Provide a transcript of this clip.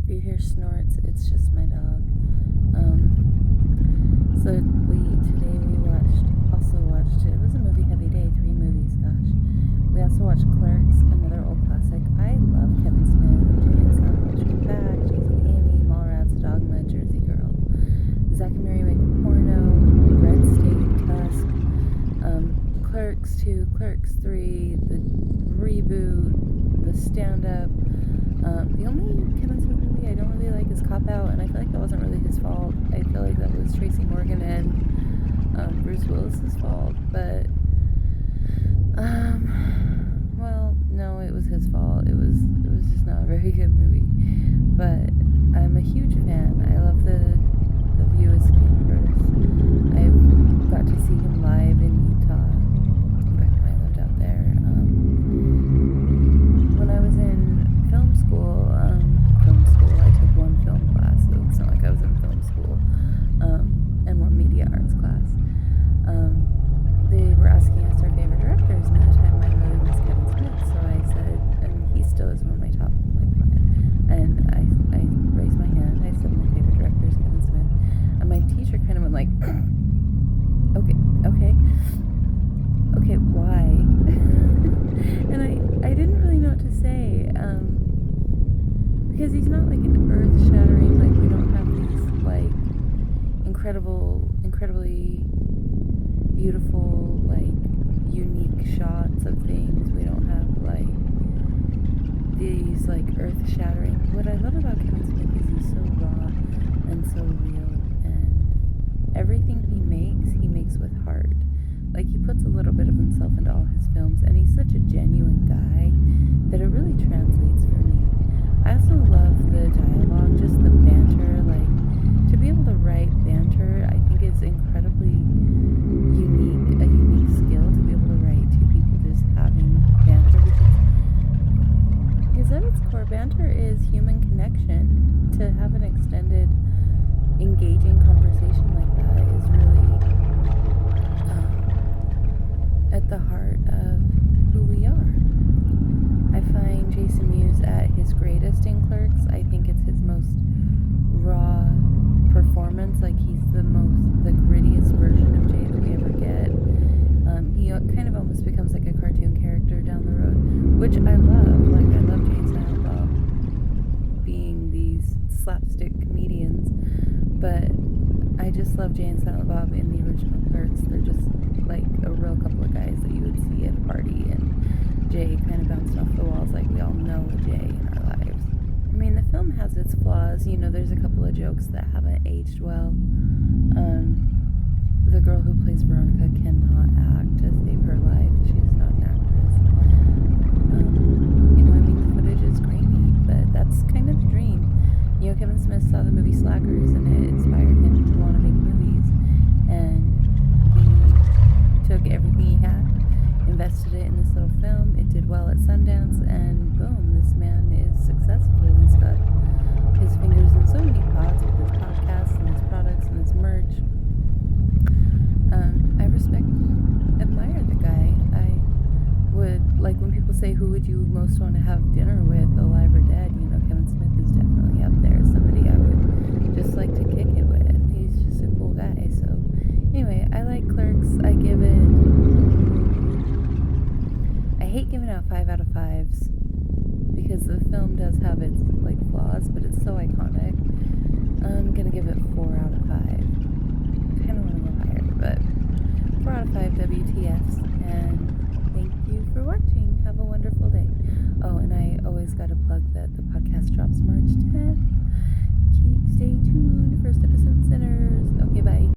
If you hear snorts, it's just my dog. So today we also watched, it was a movie heavy day, 3 movies, gosh. We also watched Clerks, another old classic. I love Kevin Smith, Jay and Silent Bob Back, Jason Amy, Mallrats, Dogma, Jersey Girl, Zack and Mary Make a Porno, Red State, Tusk, Clerks 2, Clerks 3, the reboot, the stand-up. The only Kevin Smith movie I don't really like is Cop Out, and I feel like that wasn't really his fault. I feel like that was Tracy Morgan and Bruce Willis's fault, but well, no, it was his fault. It was just not a very good movie. But I'm a huge fan. I love the View Askew universe. I got to see him live in Utah back when I lived out there. When I was in film school, I took one film class, so it's not like I was in film school, and one media arts class. They were asking us our favorite directors, and at the time I really was Kevin Smith, so I said, and he still is one of my top 5, and I raised my hand. I said my favorite director is Kevin Smith, and my teacher kind of went like, okay, why? And I didn't really know what to say, because he's not like an earth-shattering, like we don't have these like incredibly beautiful, like unique shots of things. We don't have like these like earth-shattering. What I love about Kevin Smith is he's so raw and so real, and everything he makes with heart. Like he puts a little bit of himself into all his films, and he's such a genuine guy that it really translates for me. I also love the dialogue, just the banter. Like to be able to write banter, I think is incredibly unique, a unique skill to be able to write two people just having banter, because at its core, banter is human connection. To have an extended, engaging conversation like that is really at the heart of who we are. I find Jason Mewes at his greatest in Clerks. I think it's his most raw performance. Like he's the grittiest version of Jay that we ever get. He kind of almost becomes like a cartoon character down the road, which I love. Like I love Jay and Silent Bob being these slapstick comedians, but I just love Jay and Silent Bob in the original Clerks. They're just like a real couple of guys that you would see at a party, and Jay kind of bounced off the walls like we all know Jay in our lives. I mean, the film has its flaws. You know, there's a couple of jokes that haven't aged well. The girl who plays Veronica cannot act to save her life. She's not an actress. You know, I mean, the footage is grainy, but that's kind of the dream. You know, Kevin Smith saw the movie Slackers, and it inspired him to want to make movies. And he took everything he had, invested it in this little film. It did well at Sundance, and boom, this man is successful. He's got his fingers in so many pots with his podcasts and his products and his merch. I admire the guy. I would, like when people say, who would you most want to have dinner with, alive or dead? You know, Kevin Smith is definitely up there. Somebody I would just like to kick it with. He's just a cool guy. So anyway, I like Clerks. I hate giving out 5 out of 5s because the film does have its like flaws, but it's so iconic. I'm gonna give it 4 out of 5. Kind of want to go higher, but 4 out of 5 WTFs. And thank you for watching. Have a wonderful day. Oh, and I always gotta plug that the podcast